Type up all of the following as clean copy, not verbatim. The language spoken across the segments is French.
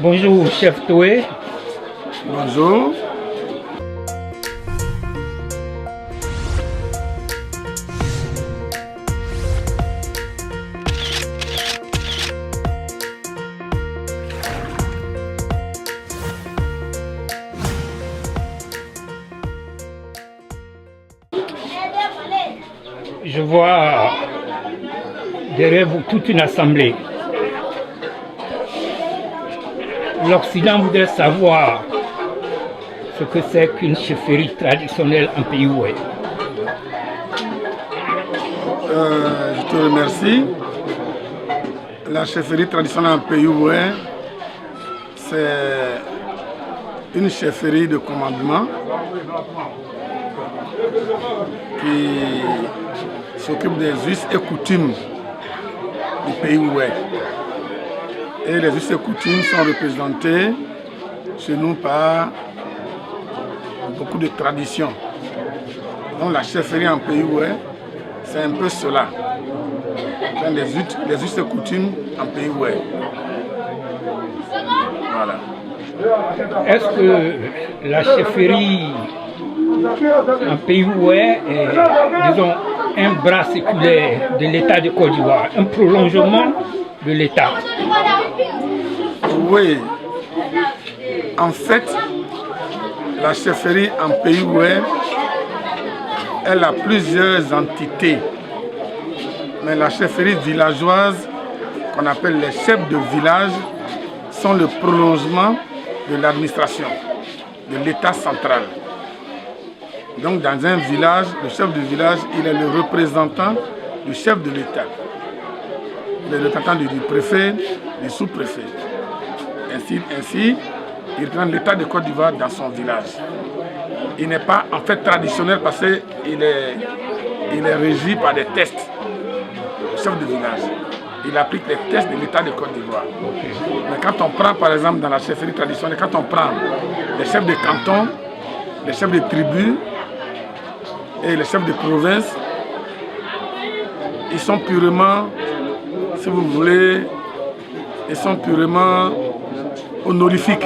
Bonjour, chef Toué. Bonjour. Je vois derrière vous toute une assemblée. L'Occident voudrait savoir ce que c'est qu'une chefferie traditionnelle en pays ouest. Je te remercie. La chefferie traditionnelle en pays ouest, c'est une chefferie de commandement qui s'occupe des us et coutumes du pays ouest. Et les us et coutumes sont représentés chez nous par beaucoup de traditions. Donc la chefferie en pays ouest, c'est un peu cela. Les us et coutumes en pays ouest. Voilà. Est-ce que la chefferie en pays ouest est, disons, un bras séculaire de l'État de Côte d'Ivoire, un prolongement de l'État? Oui. En fait, la chefferie en pays ouest, elle a plusieurs entités. Mais la chefferie villageoise, qu'on appelle les chefs de village, sont le prolongement de l'administration, de l'État central. Donc dans un village, le chef de village, il est le représentant du chef de l'État. Il est le représentant du préfet, du sous-préfet. Ainsi, il représente l'État de Côte d'Ivoire dans son village. Il n'est pas en fait traditionnel parce qu'il est régi par des tests. Le chef de village, il applique les tests de l'État de Côte d'Ivoire. Mais quand on prend par exemple dans la chefferie traditionnelle, quand on prend les chefs de canton, les chefs de tribus et les chefs de province, ils sont purement, si vous voulez, ils sont purement honorifiques.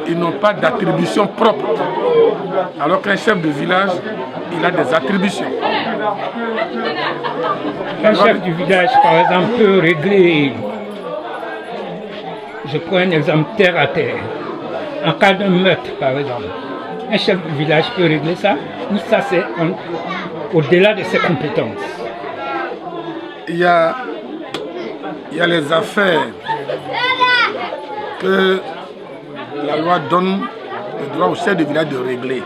Ils n'ont pas d'attribution propre. Alors qu'un chef de village, il a des attributions. Un chef du village, par exemple, peut régler, je prends un exemple terre à terre, en cas de meurtre, par exemple. Un chef du village peut régler ça, ou ça c'est au-delà de ses compétences? Il y a les affaires que la loi donne le droit au chef de village de régler.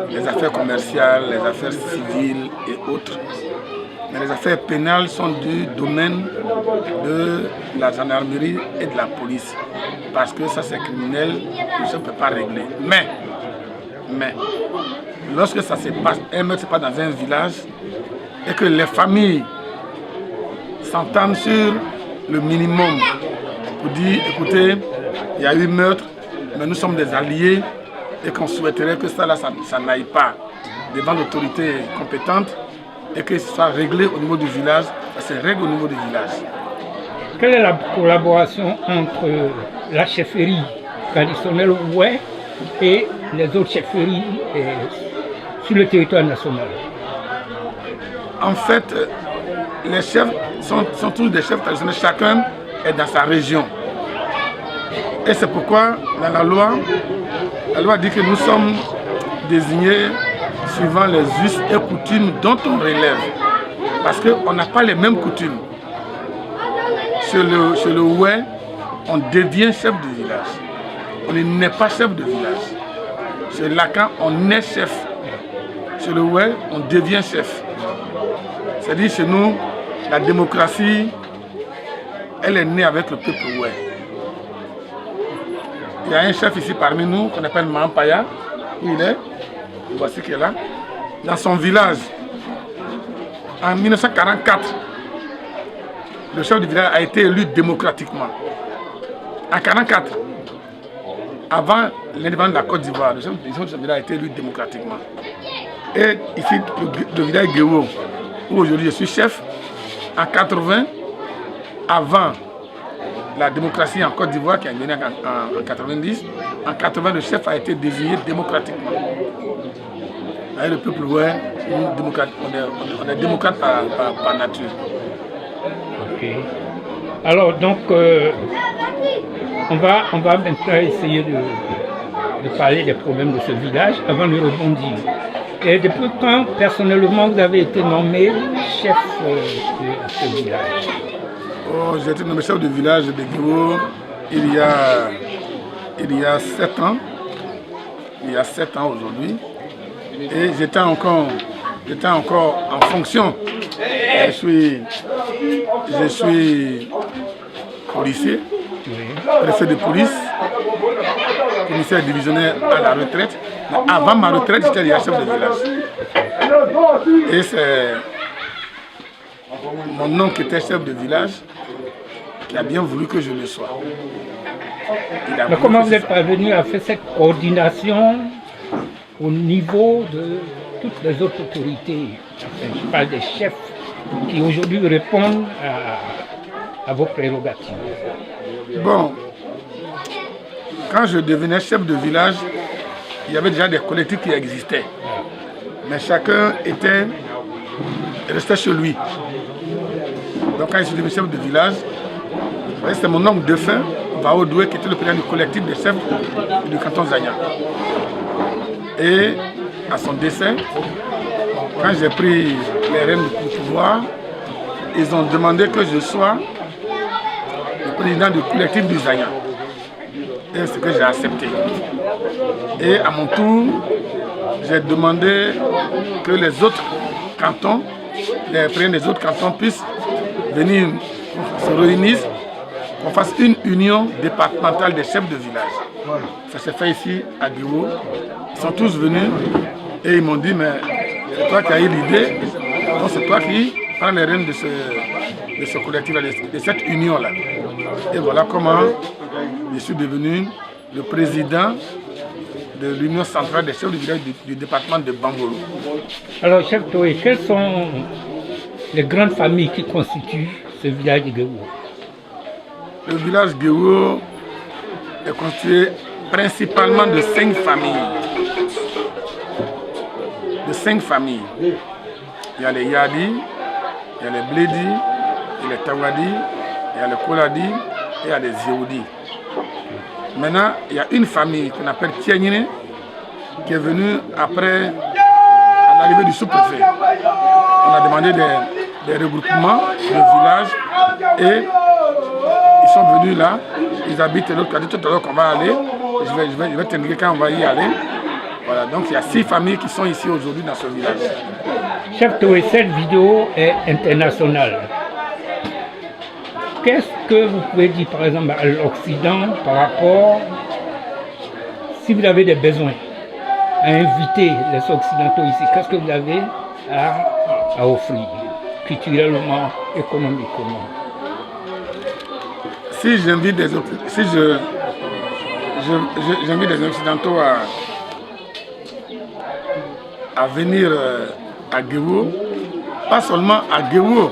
Les affaires commerciales, les affaires civiles et autres. Mais les affaires pénales sont du domaine de la gendarmerie et de la police. Parce que ça c'est criminel, le chef ne peut pas régler. Mais, lorsque ça se passe, un meurtre se passe dans un village et que les familles s'entendent sur le minimum pour dire, écoutez, il y a eu meurtre, mais nous sommes des alliés et qu'on souhaiterait que ça n'aille pas devant l'autorité compétente et que ce soit réglé au niveau du village, ça se règle au niveau du village. Quelle est la collaboration entre la chefferie traditionnelle ouest et les autres chefferies sur le territoire national? En fait, les chefs sont tous des chefs traditionnels, chacun est dans sa région. Et c'est pourquoi dans la loi dit que nous sommes désignés suivant les us et coutumes dont on relève. Parce qu'on n'a pas les mêmes coutumes. Chez le ouest, on devient chef de village. On n'est pas chef de village. Chez Lacan, on est chef. Chez le ouest, on devient chef. C'est-à-dire chez nous, la démocratie, elle est née avec le peuple ouest. Il y a un chef ici parmi nous qu'on appelle Mampaya. Où il est? Voici qu'il est là. Dans son village, en 1944, le chef du village a été élu démocratiquement. En 1944, avant l'indépendance de la Côte d'Ivoire, le chef du village a été élu démocratiquement. Et ici, le village Guéwo, où aujourd'hui je suis chef, en 80, avant la démocratie en Côte d'Ivoire qui est venue en 90. En 80, le chef a été désigné démocratiquement. Et le peuple, ouais, on est démocrate par nature. Ok. Alors, donc, on va maintenant essayer de parler des problèmes de ce village avant de rebondir. Et depuis quand, personnellement, vous avez été nommé chef de ce village? Oh, j'ai été nommé chef de village de Guéwo il y a 7 ans. Il y a 7 ans aujourd'hui. Et j'étais encore en fonction. Je suis policier, préfet de police, commissaire divisionnaire à la retraite. Mais avant ma retraite, j'étais déjà chef de village. Et c'est mon oncle qui était chef de village qui a bien voulu que je le sois. Mais comment vous êtes parvenu à faire cette coordination au niveau de toutes les autres autorités? Enfin, je parle des chefs qui aujourd'hui répondent à vos prérogatives. Bon, quand je devenais chef de village, il y avait déjà des collectifs qui existaient. Mais chacun restait chez lui. Donc quand je suis devenu chef de village, c'était mon oncle défunt, Bao Doué, qui était le président du collectif des chefs du canton Zagna. Et à son décès, quand j'ai pris les rênes du pouvoir, ils ont demandé que je sois le président du collectif du Zagna. Et c'est ce que j'ai accepté. Et à mon tour, j'ai demandé que les autres cantons, les présidents des autres cantons puissent venir se réunir, qu'on fasse une union départementale des chefs de village. Ça s'est fait ici à Guéwo. Ils sont tous venus et ils m'ont dit, mais c'est toi qui as eu l'idée, donc c'est toi qui prends les rênes de ce collectif-là, de cette union-là. Et voilà comment je suis devenu le président de l'Union centrale des chefs de village du département de Bangolo. Alors, chef Toé, quelles sont les grandes familles qui constituent ce village de Guéwo? Le village Guéwo est constitué principalement de 5 familles. Il y a les Yadi, il y a les Bledi, il y a les Tawadi, il y a les Koladi et il y a les Zéoudi. Maintenant, il y a une famille qu'on appelle Tiagnine qui est venue après l'arrivée du sous-préfet. On a demandé des regroupements de villages et ils sont venus là. Ils habitent de l'autre côté. Tout à l'heure qu'on va aller, je vais t'indiquer quand on va y aller. Voilà, donc il y a 6 familles qui sont ici aujourd'hui dans ce village. Chef Toé, cette vidéo est internationale. Qu'est-ce que vous pouvez dire par exemple à l'Occident par rapport, si vous avez des besoins, à inviter les Occidentaux ici, qu'est-ce que vous avez à offrir, culturellement, économiquement? Si j'invite des Occidentaux à venir à Guéwo, pas seulement à Guéwo.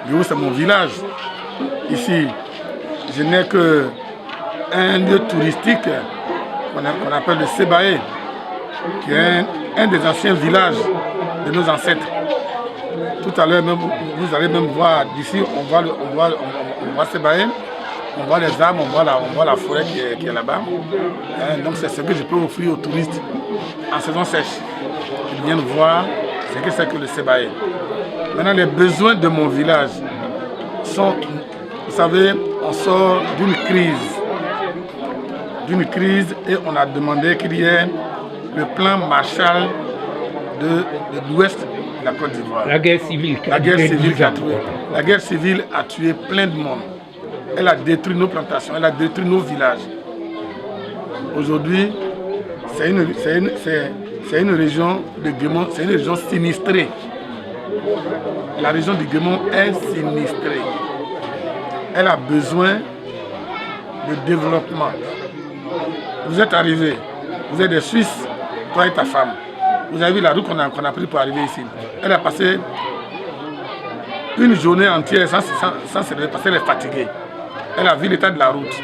Guéwo c'est mon village. Ici, je n'ai qu'un lieu touristique qu'on appelle le Sébaé, qui est un des anciens villages de nos ancêtres. Tout à l'heure, vous allez même voir d'ici, on voit Sébaé, on voit les arbres, on voit la forêt qui est là-bas. Donc c'est ce que je peux offrir aux touristes en saison sèche. Ils viennent voir ce que c'est que le Sébaé. Maintenant, les besoins de mon village sont, vous savez, on sort d'une crise et on a demandé qu'il y ait le plan Marshall de l'ouest de la Côte d'Ivoire. La guerre civile. La guerre civile a tué plein de monde. Elle a détruit nos plantations, elle a détruit nos villages. Aujourd'hui, c'est une région de Guémon, c'est une région sinistrée. La région du Guémon est sinistrée. Elle a besoin de développement. Vous êtes arrivés, vous êtes des Suisses, toi et ta femme. Vous avez vu la route qu'on a pris pour arriver ici. Elle a passé une journée entière sans se parce qu'elle est fatiguée. Elle a vu l'état de la route.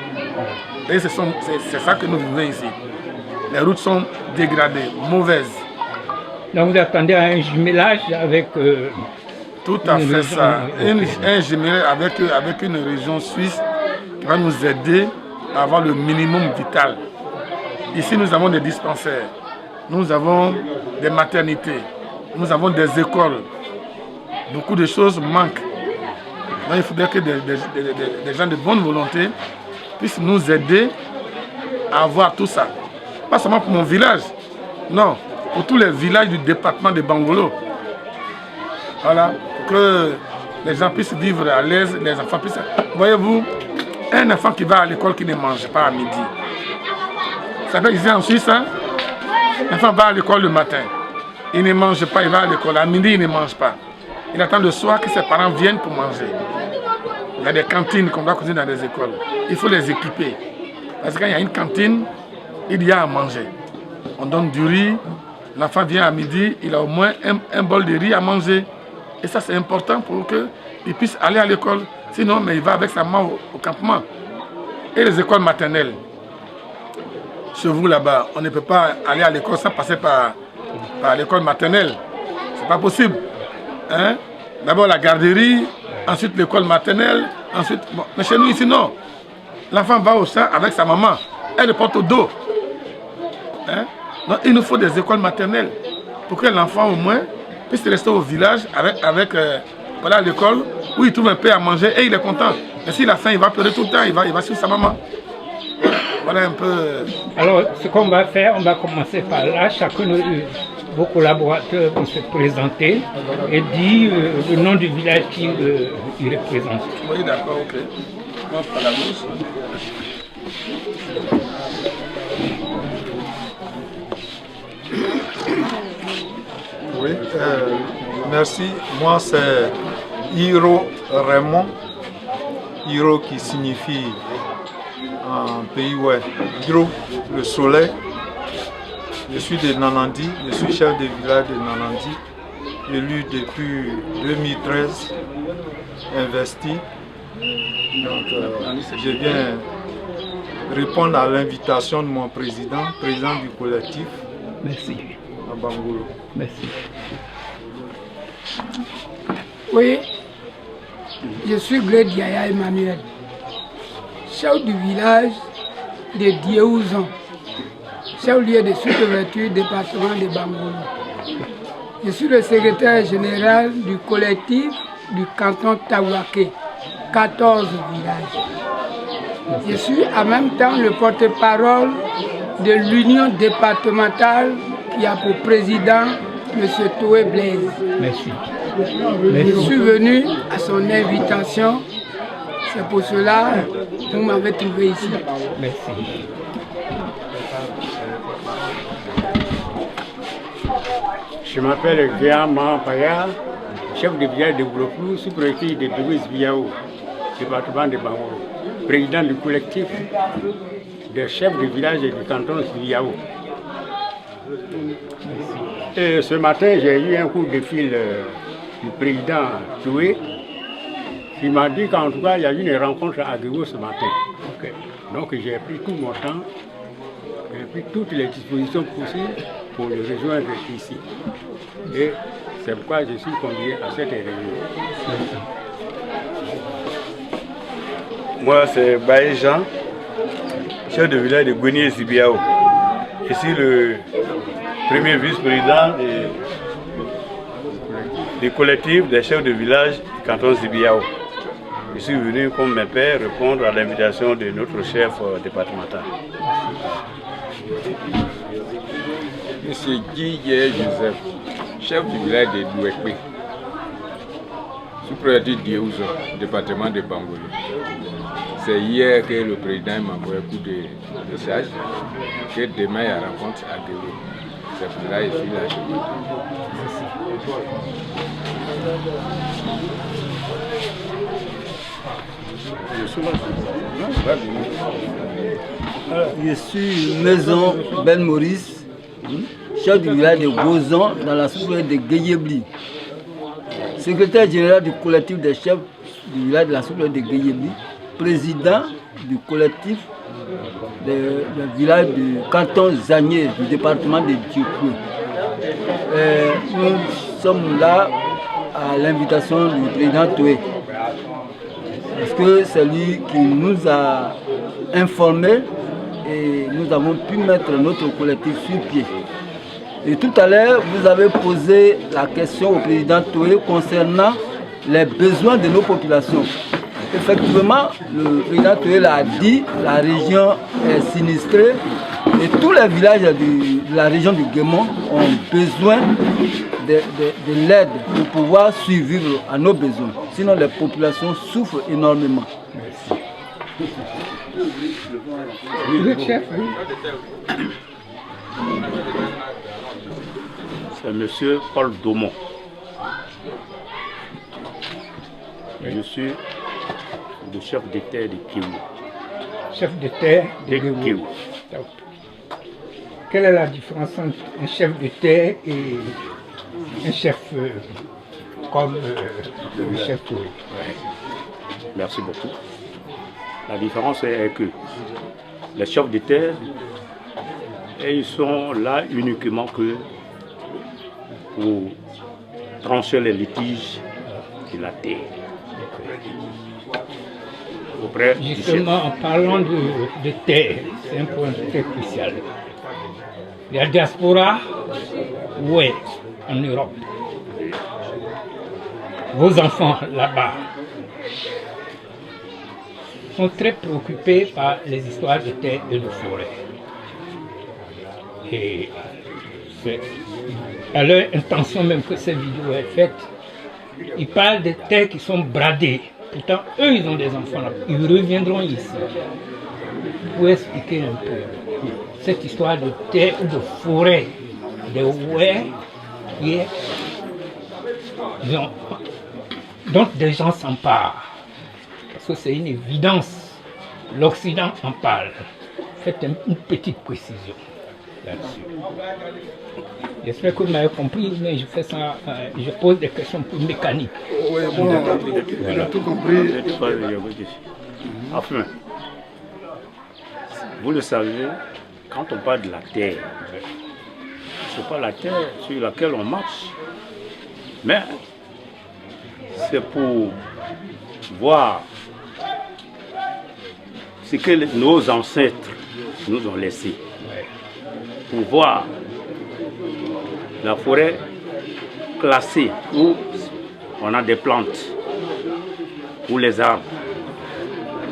Et c'est ça que nous vivons ici. Les routes sont dégradées, mauvaises. Donc vous attendez à un jumelage avec... Tout à fait ça. Un jumelage avec une région suisse qui va nous aider à avoir le minimum vital. Ici, nous avons des dispensaires, nous avons des maternités, nous avons des écoles. Beaucoup de choses manquent. Donc, il faudrait que des gens de bonne volonté puissent nous aider à avoir tout ça. Pas seulement pour mon village, non, pour tous les villages du département de Bangolo. Voilà, pour que les gens puissent vivre à l'aise, les enfants puissent... Voyez-vous, un enfant qui va à l'école qui ne mange pas à midi. Ça fait ici en Suisse, hein? L'enfant va à l'école le matin. Il ne mange pas, il va à l'école. À midi, il ne mange pas. Il attend le soir que ses parents viennent pour manger. Il y a des cantines qu'on doit cuisiner dans les écoles. Il faut les équiper. Parce que quand il y a une cantine, il y a à manger. On donne du riz. L'enfant vient à midi, il a au moins un bol de riz à manger. Et ça, c'est important pour qu'il puisse aller à l'école. Sinon, mais il va avec sa maman au campement. Et les écoles maternelles. Chez vous, là-bas, on ne peut pas aller à l'école sans passer par l'école maternelle. C'est pas possible. Hein? D'abord la garderie, ensuite l'école maternelle, ensuite... Bon. Mais chez nous, ici, non. L'enfant va au sein avec sa maman. Elle le porte au dos. Hein? Donc, il nous faut des écoles maternelles pour que l'enfant, au moins, puisse rester au village avec voilà, l'école où il trouve un peu à manger et il est content. Mais s'il a faim, il va pleurer tout le temps, il va suivre sa maman. Voilà un peu... Alors, ce qu'on va faire, on va commencer par là. Chacun de vos collaborateurs vont se présenter et dire le nom du village qu'il représente. Oui, d'accord, ok. On va par la gauche. Oui, merci. Moi, c'est Hiro Raymond. Hiro qui signifie en pays ouais, Hiro, le soleil. Je suis de Nanandi, je suis chef de village de Nanandi, élu depuis 2013, investi. Donc, je viens répondre à l'invitation de mon président du collectif. Merci. À Bangolo. Merci. Oui, je suis Gré Diaya Emmanuel, chef du village de Dieouzon, chef-lieu de sous-préfecture département de Bangolo. Je suis le secrétaire général du collectif du canton Tawake, 14 villages. Je suis en même temps le porte-parole de l'union départementale qui a pour président M. Toé Blaise. Merci. Je suis venu à son invitation, c'est pour cela que vous m'avez trouvé ici. Merci. Je m'appelle Guillaume Paya, chef de village de Boulopou, sous-préfet de Douis Biao, département de Bangolo, président du collectif des chefs de village du canton de Biao. Et ce matin, j'ai eu un coup de fil du président Toué qui m'a dit qu'en tout cas, il y a eu une rencontre à Guégo ce matin. Okay. Donc j'ai pris tout mon temps, j'ai pris toutes les dispositions possibles pour le rejoindre ici. Et c'est pourquoi je suis convié à cette réunion. Moi, c'est Baye Jean, chef de village de Gouenier-Zibiao. Ici, le premier vice-président du collectif des chefs de village du canton Zibiao. Je suis venu, comme mes pères, répondre à l'invitation de notre chef départemental. Monsieur Guy Joseph, chef du village de Douekpe, sous-préfet de Dieouzon, département de Bangolo. C'est hier que le président m'a envoyé un coup de message que demain il y a rencontre à Guégo. C'est pour là que je suis là chez vous. Je suis Maison Ben Maurice, chef du village de Gozon dans la sous-préfecture de Guéyébli. Secrétaire général du collectif des chefs du village de la sous-préfecture de Guéyébli, président du collectif du village du canton Zanier, du département de Djokwe. Nous sommes là à l'invitation du président Toué, parce que c'est lui qui nous a informés et nous avons pu mettre notre collectif sur pied. Et tout à l'heure, vous avez posé la question au président Toué concernant les besoins de nos populations. Effectivement, le président Toué l'a dit, la région est sinistrée et tous les villages de la région du Guémon ont besoin de l'aide pour pouvoir survivre à nos besoins. Sinon, les populations souffrent énormément. Vous êtes chef, oui. C'est M. Paul Daumont. Je suis le chef de terre de Kéou. Chef de terre De Kéou. Quelle est la différence entre un chef de terre et un chef comme le chef Touré? Merci beaucoup. La différence est que les chefs de terre, ils sont là uniquement que pour trancher les litiges de la terre. Justement, en parlant de terre, c'est un point très crucial. La diaspora, ouais, en Europe. Vos enfants là-bas sont très préoccupés par les histoires de terre et de forêt. Et c'est à leur intention même que cette vidéo est faite. Ils parlent de terres qui sont bradées. Pourtant, eux, ils ont des enfants là. Ils reviendront ici. Vous pouvez expliquer un peu cette histoire de terre ou de forêt, de ouais, dont des gens s'emparent. Parce que c'est une évidence. L'Occident en parle. Faites une petite précision là-dessus. J'espère que vous m'avez compris, mais je fais ça, je pose des questions plus mécaniques. Oui, bon, on a tout compris. Enfin, vous le savez, quand on parle de la terre, ce n'est pas la terre sur laquelle on marche, mais c'est pour voir ce que nos ancêtres nous ont laissé, pour voir la forêt classée où on a des plantes ou les arbres,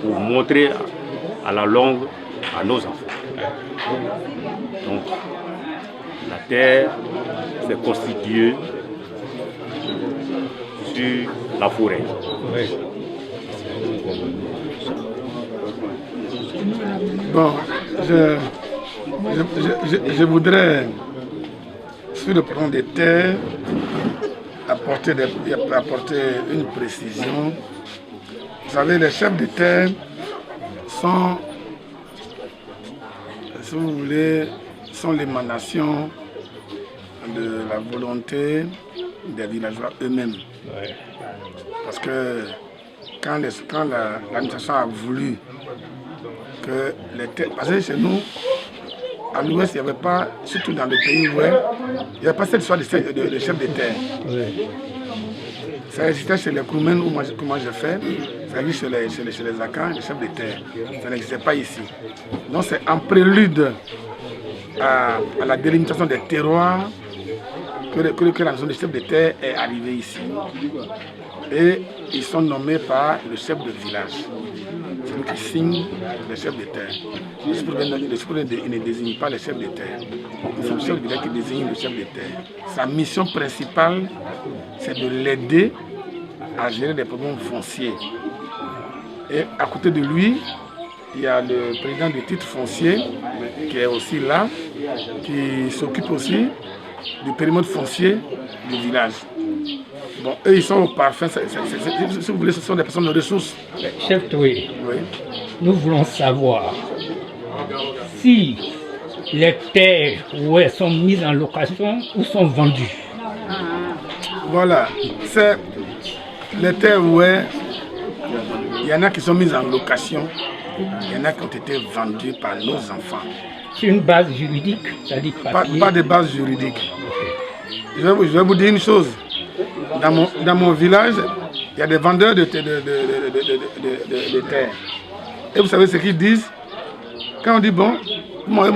pour montrer à la longue à nos enfants. Donc, la terre s'est constituée sur la forêt. Oui. Bon, je voudrais, sur le plan des terres, apporter une précision. Vous savez, les chefs de terre sont, si vous voulez, sont l'émanation de la volonté des villageois eux-mêmes. Ouais. Parce que quand l'administration a voulu que les terres... Parce que chez nous, à l'ouest, il n'y avait pas, surtout dans le pays ouest, il n'y avait pas cette histoire de chef de terre. Oui. Ça existait chez les Koumen, où moi j'ai fait, ça existe chez les Akans, les chefs de terre. Ça n'existait pas ici. Donc c'est en prélude à la délimitation des terroirs que la notion de chef de terre est arrivée ici. Et ils sont nommés par le chef de village. C'est lui qui signe les chefs de terre. Le chef ne désigne pas les chefs de terre. C'est le chef de village qui désigne le chef de terre. Sa mission principale, c'est de l'aider à gérer des problèmes fonciers. Et à côté de lui, il y a le président du titre foncier qui est aussi là, qui s'occupe aussi du périmètre foncier du village. Bon, eux, ils sont au parfum. Si vous voulez, ce sont des personnes de ressources. Chef Toué, oui. Nous voulons savoir si les terres sont mises en location ou sont vendues. Voilà. C'est les terres Il y en a qui sont mis en location. Il y en a qui ont été vendus par nos enfants. C'est une base juridique, c'est-à-dire pas de base juridique. Je vais vous dire une chose. Dans mon village, il y a des vendeurs de terre. Et vous savez ce qu'ils disent? Quand on dit bon, moi,